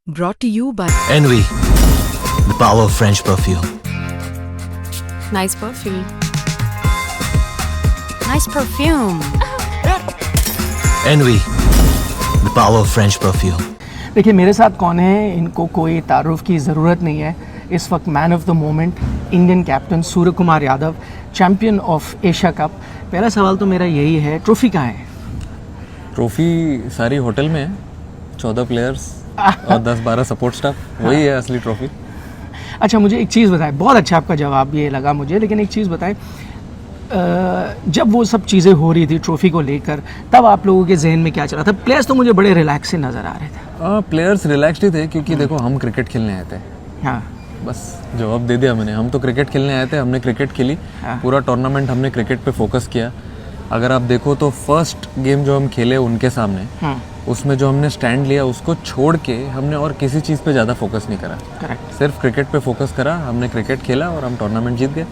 Brought to you by Envy, the power of French perfume. Nice Perfume. Nice Perfume. Envy, the power of French perfume. देखिए मेरे साथ कौन है, इनको कोई तारुफ की ज़रूरत नहीं है। इस वक्त man of the moment, Indian captain Surya Kumar Yadav, champion of Asia cup. पहला सवाल तो मेरा यही है, ट्रॉफी कहाँ है? ट्रॉफी सारी होटल में है, 14 प्लेयर्स और 10-12 सपोर्ट स्टाफ, वही है असली ट्रॉफी। अच्छा मुझे एक चीज़ बताएं, बहुत अच्छा आपका जवाब ये लगा मुझे, लेकिन एक चीज़ बताएं, जब वो सब चीज़ें हो रही थी ट्रॉफी को लेकर, तब आप लोगों के जहन में क्या चल रहा था? प्लेयर्स तो मुझे बड़े रिलैक्स से नज़र आ रहे थे। प्लेयर्स रिलैक्स्ड ही थे क्योंकि देखो हम क्रिकेट खेलने आए थे। हाँ, बस जवाब दे दिया मैंने। हम तो क्रिकेट खेलने आए थे, हमने क्रिकेट खेली, पूरा टूर्नामेंट हमने क्रिकेट पे फोकस किया। अगर आप देखो तो फर्स्ट गेम जो हम खेले उनके सामने, उसमें जो हमने स्टैंड लिया उसको छोड़ के हमने और किसी चीज़ पे ज़्यादा फोकस नहीं करा। करेक्ट। सिर्फ क्रिकेट पे फोकस करा, हमने क्रिकेट खेला और हम टूर्नामेंट जीत गए।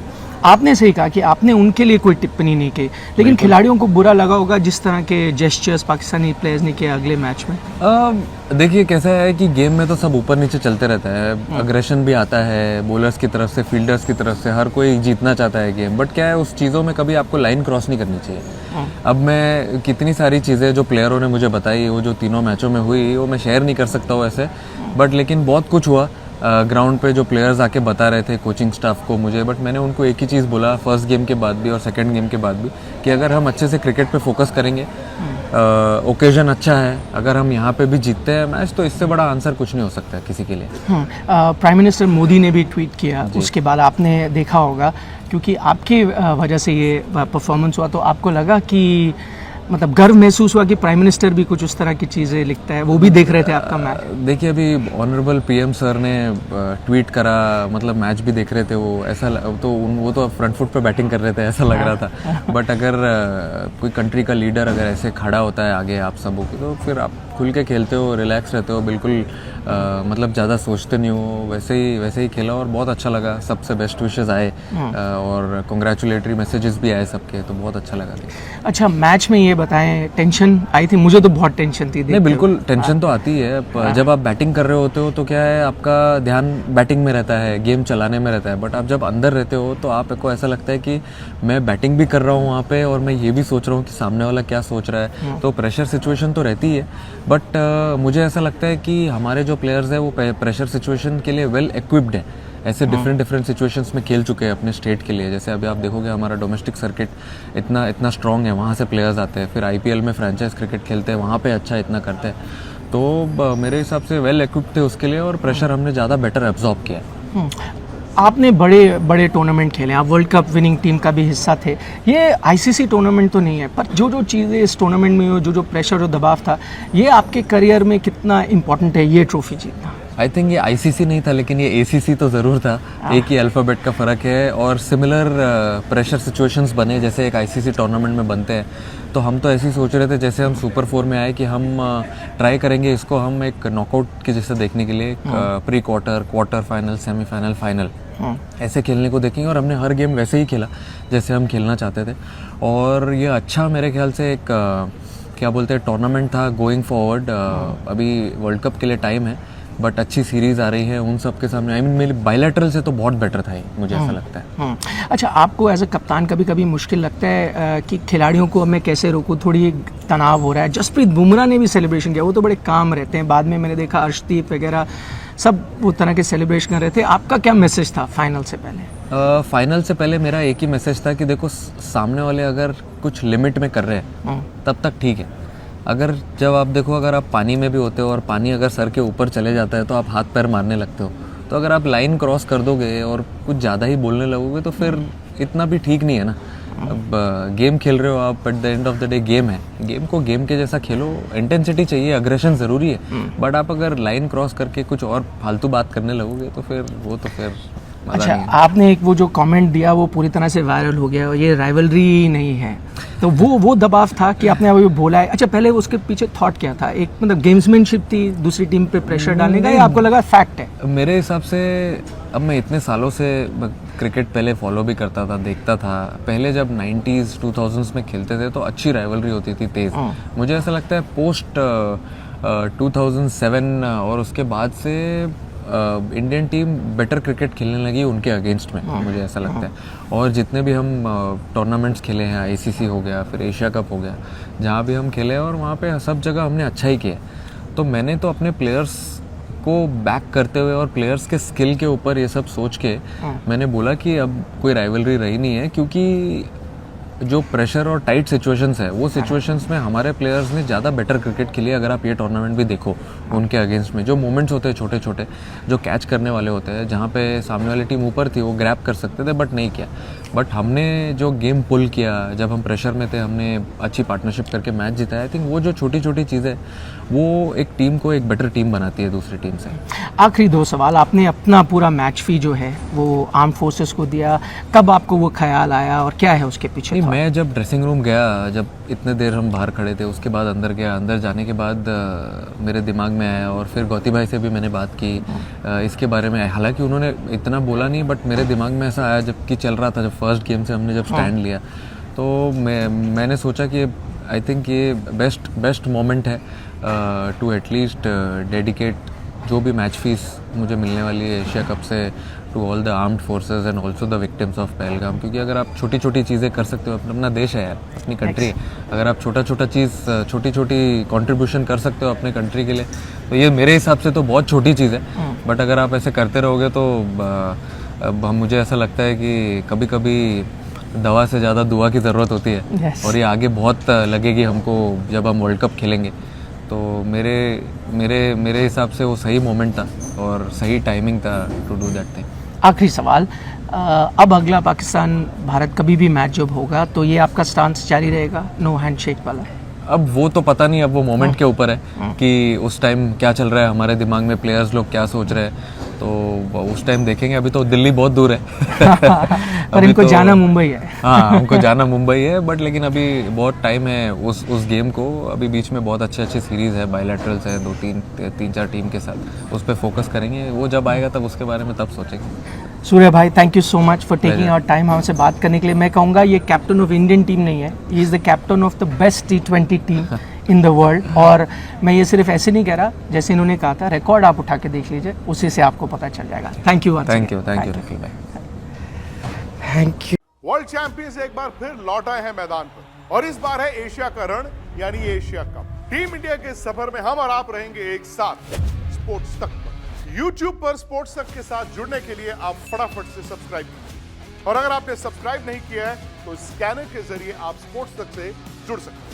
आपने सही कहा कि आपने उनके लिए कोई टिप्पणी नहीं की, लेकिन खिलाड़ियों को बुरा लगा होगा जिस तरह के जेस्चर्स पाकिस्तानी प्लेयर्स ने किए अगले मैच में। देखिए कैसा है कि गेम में तो सब ऊपर नीचे चलते रहता है, अग्रेशन भी आता है बॉलर्स की तरफ से, फील्डर्स की तरफ से, हर कोई जीतना चाहता है गेम। बट क्या है, उस चीज़ों में कभी आपको लाइन क्रॉस नहीं करनी चाहिए। अब मैं कितनी सारी चीज़ें जो प्लेयरों ने मुझे बताई, वो जो तीनों मैचों में हुई, वो मैं शेयर नहीं कर सकता हूँ ऐसे, बट लेकिन बहुत कुछ हुआ ग्राउंड पे जो प्लेयर्स आके बता रहे थे कोचिंग स्टाफ को मुझे। बट मैंने उनको एक ही चीज़ बोला फर्स्ट गेम के बाद भी और सेकंड गेम के बाद भी, कि अगर हम अच्छे से क्रिकेट पे फोकस करेंगे, ओकेजन अच्छा है, अगर हम यहाँ पे भी जीतते हैं मैच, तो इससे बड़ा आंसर कुछ नहीं हो सकता है किसी के लिए। प्राइम मिनिस्टर मोदी ने भी ट्वीट किया, उसके बाद आपने देखा होगा, क्योंकि आपकी वजह से ये परफॉर्मेंस हुआ, तो आपको लगा कि मतलब गर्व महसूस हुआ कि प्राइम मिनिस्टर भी कुछ उस तरह की चीज़ें लिखता है? वो भी देख रहे थे आपका मैच? देखिए अभी ऑनरेबल पीएम सर ने ट्वीट करा, मतलब मैच भी देख रहे थे वो, ऐसा तो वो तो फ्रंट फुट पे बैटिंग कर रहे थे, ऐसा लग रहा था। बट अगर कोई कंट्री का लीडर अगर ऐसे खड़ा होता है आगे आप सबों की, तो फिर आप खुल के खेलते हो, रिलैक्स रहते हो, बिल्कुल मतलब ज़्यादा सोचते नहीं हो, वैसे ही खेला और बहुत अच्छा लगा। सबसे बेस्ट विशेस आए और कॉन्ग्रेचुलेटरी मैसेजेस भी आए सबके, तो बहुत अच्छा लगा। अच्छा मैच में ये बताएं, टेंशन आई थी? मुझे तो बहुत टेंशन थी। नहीं बिल्कुल टेंशन तो आती है, जब आप बैटिंग कर रहे होते हो तो क्या है, आपका ध्यान बैटिंग में रहता है, गेम चलाने में रहता है। बट आप जब अंदर रहते हो तो आपको ऐसा लगता है कि मैं बैटिंग भी कर रहा हूँ वहाँ पे, और मैं ये भी सोच रहा हूँ कि सामने वाला क्या सोच रहा है, तो प्रेशर सिचुएशन तो रहती है। बट मुझे ऐसा लगता है कि हमारे जो प्लेयर्स हैं वो प्रेशर सिचुएशन के लिए वेल इक्विप्ड है, ऐसे डिफरेंट सिचुएशंस में खेल चुके हैं अपने स्टेट के लिए। जैसे अभी आप देखोगे हमारा डोमेस्टिक सर्किट इतना स्ट्रॉन्ग है, वहाँ से प्लेयर्स आते हैं, फिर आईपीएल में फ्रेंचाइज क्रिकेट खेलते हैं, वहाँ पे अच्छा इतना करते हैं। तो मेरे हिसाब से वेल इक्विप्ड थे उसके लिए, और प्रेशर हमने ज़्यादा बेटर एब्जॉर्ब किया। आपने बड़े बड़े टूर्नामेंट खेले, आप वर्ल्ड कप विनिंग टीम का भी हिस्सा थे। ये आईसीसी टूर्नामेंट तो नहीं है, पर जो चीज़ें इस टूर्नामेंट में हो, जो प्रेशर और दबाव था, ये आपके करियर में कितना इम्पोर्टेंट है ये ट्रॉफी जीतना? आई थिंक ये आईसीसी नहीं था, लेकिन ये एसीसी तो ज़रूर था। एक ही अल्फ़ाबेट का फ़र्क है, और सिमिलर प्रेशर सिचुएशंस बने जैसे एक आईसीसी टूर्नामेंट में बनते हैं। तो हम तो ऐसे ही सोच रहे थे जैसे हम सुपर 4 में आए कि हम ट्राई करेंगे इसको हम एक नॉकआउट के जैसे देखने के लिए, pre quarter final, semifinal, final ऐसे खेलने को देखेंगे। और हमने हर गेम वैसे ही खेला जैसे हम खेलना चाहते थे, और ये अच्छा मेरे ख्याल से एक क्या बोलते हैं टूर्नामेंट था गोइंग फॉरवर्ड। अभी वर्ल्ड कप के लिए टाइम है, बट अच्छी सीरीज़ आ रही है उन सब के सामने। आई मीन मेरे बायलैटरल से तो बहुत बेटर था ये, मुझे ऐसा लगता है। अच्छा आपको एज अ कप्तान कभी कभी मुश्किल लगता है कि खिलाड़ियों को मैं कैसे रोकूं, थोड़ी तनाव हो रहा है? जसप्रीत बुमराह ने भी सेलिब्रेशन किया, वो तो बड़े काम रहते हैं, बाद में मैंने देखा अर्शदीप वगैरह सब वो तरह के सेलिब्रेशन कर रहे थे। आपका क्या मैसेज था फाइनल से पहले? फाइनल से पहले मेरा एक ही मैसेज था कि देखो सामने वाले अगर कुछ लिमिट में कर रहे हैं तब तक ठीक है। अगर जब आप देखो, अगर आप पानी में भी होते हो और पानी अगर सर के ऊपर चले जाता है तो आप हाथ पैर मारने लगते हो। तो अगर आप लाइन क्रॉस कर दोगे और कुछ ज़्यादा ही बोलने लगोगे तो फिर इतना भी ठीक नहीं है ना। अब गेम खेल रहे हो आप, at the end of the day game है, गेम को गेम के जैसा खेलो। इंटेंसिटी चाहिए, अग्रेशन ज़रूरी है, बट आप अगर लाइन क्रॉस करके कुछ और फालतू बात करने लगोगे तो फिर वो तो फिर अच्छा आपने एक वो जो कमेंट दिया वो पूरी तरह से वायरल हो गया, ये राइवलरी नहीं है, तो वो दबाव था कि आपने अभी बोला है। अच्छा पहले उसके पीछे थॉट क्या था? एक मतलब गेम्समैनशिप थी दूसरी टीम पे प्रेशर डालने का, या आपको लगा फैक्ट है? मेरे हिसाब से अब मैं इतने सालों से क्रिकेट पहले फॉलो भी करता था, देखता था। पहले जब 90s 2000s में खेलते थे तो अच्छी राइवलरी होती थी, तेज़। मुझे ऐसा लगता है पोस्ट 2007 और उसके बाद से इंडियन टीम बेटर क्रिकेट खेलने लगी उनके अगेंस्ट में, मुझे ऐसा लगता है। और जितने भी हम टूर्नामेंट्स खेले हैं, आईसीसी हो गया, फिर एशिया कप हो गया, जहाँ भी हम खेले और वहाँ पे सब जगह हमने अच्छा ही किया। तो मैंने तो अपने प्लेयर्स को बैक करते हुए और प्लेयर्स के स्किल के ऊपर ये सब सोच के मैंने बोला कि अब कोई राइवलरी रही नहीं है, क्योंकि जो प्रेशर और टाइट सिचुएशंस है वो सिचुएशंस में हमारे प्लेयर्स ने ज़्यादा बेटर क्रिकेट खेली। अगर आप ये टूर्नामेंट भी देखो उनके अगेंस्ट में जो मोमेंट्स होते हैं छोटे छोटे, जो कैच करने वाले होते हैं, जहाँ पे सामने वाली टीम ऊपर थी वो ग्रैब कर सकते थे बट नहीं किया। बट हमने जो गेम पुल किया, जब हम प्रेशर में थे हमने अच्छी पार्टनरशिप करके मैच जिताया। आई थिंक वो जो छोटी छोटी चीज़ें वो एक टीम को एक बेटर टीम बनाती है दूसरी टीम से। आखिरी 2 सवाल, आपने अपना पूरा मैच फी जो है वो आर्म फोर्सेस को दिया, कब आपको वो ख्याल आया और क्या है उसके पीछे? मैं जब ड्रेसिंग रूम गया, जब इतने देर हम बाहर खड़े थे, उसके बाद अंदर गया। अंदर जाने के बाद मेरे दिमाग में आया और फिर गौती भाई से भी मैंने बात की इसके बारे में। हालांकि उन्होंने इतना बोला नहीं बट मेरे दिमाग में ऐसा आया जबकि चल रहा था, जब फर्स्ट गेम से हमने जब स्टैंड लिया तो मैंने सोचा कि आई थिंक ये बेस्ट मोमेंट है टू एटलीस्ट डेडिकेट जो भी मैच फीस मुझे मिलने वाली है एशिया कप से to all the armed forces and also the victims of Pahalgam. क्योंकि अगर आप छोटी छोटी चीज़ें कर सकते हो, अपना देश है यार, अपनी कंट्री है, अगर आप छोटी छोटी कंट्रीब्यूशन कर सकते हो अपने कंट्री के लिए, तो ये मेरे हिसाब से तो बहुत छोटी चीज़ है। बट अगर आप ऐसे करते रहोगे तो मुझे ऐसा लगता है कि कभी कभी दवा से ज़्यादा दुआ की ज़रूरत होती है। और ये आगे बहुत लगेगी हमको जब हम वर्ल्ड कप खेलेंगे। तो मेरे हिसाब से वो सही मोमेंट था और सही टाइमिंग था टू डू दैट थिंग। आखिरी सवाल, अब अगला पाकिस्तान भारत कभी भी मैच जब होगा तो ये आपका स्टांस जारी रहेगा, नो हैंडशेक वाला? अब वो तो पता नहीं, अब वो मोमेंट के ऊपर है कि उस टाइम क्या चल रहा है हमारे दिमाग में, प्लेयर्स लोग क्या सोच रहे हैं, तो उस टाइम देखेंगे। अभी तो दिल्ली बहुत दूर है पर इनको जाना मुंबई है। हाँ, हमको जाना मुंबई है, बट लेकिन अभी बहुत टाइम है उस गेम को। अभी बीच में बहुत अच्छी सीरीज़ है, बायलैटरल्स है 2-3-4 टीम के साथ, उस पर फोकस करेंगे। वो जब आएगा तब उसके बारे में तब सोचेंगे। सूर्य भाई, thank you so much for taking our time हमसे बात करने के लिए। मैं कहूँगा ये कैप्टन ऑफ इंडियन टीम नहीं है, he is the captain of the best T20 team in the world. और मैं ये सिर्फ ऐसे नहीं कह रहा, जैसे इन्होंने कहा था, रिकॉर्ड आप उठा के देख लीजिए, उसी से आपको पता चल जाएगा। थैंक यू निखिल भाई, थैंक यू। वर्ल्ड चैंपियंस एक बार फिर लौट आए हैं मैदान पर और इस बार है एशिया का रण यानी एशिया कप। टीम इंडिया के सफर में हम और आप रहेंगे एक साथ स्पोर्ट्स तक पर। YouTube पर स्पोर्ट्स तक के साथ जुड़ने के लिए आप फटाफट से सब्सक्राइब कीजिए और अगर आपने सब्सक्राइब नहीं किया है तो स्कैनर के जरिए आप स्पोर्ट्स तक से जुड़ सकते हैं।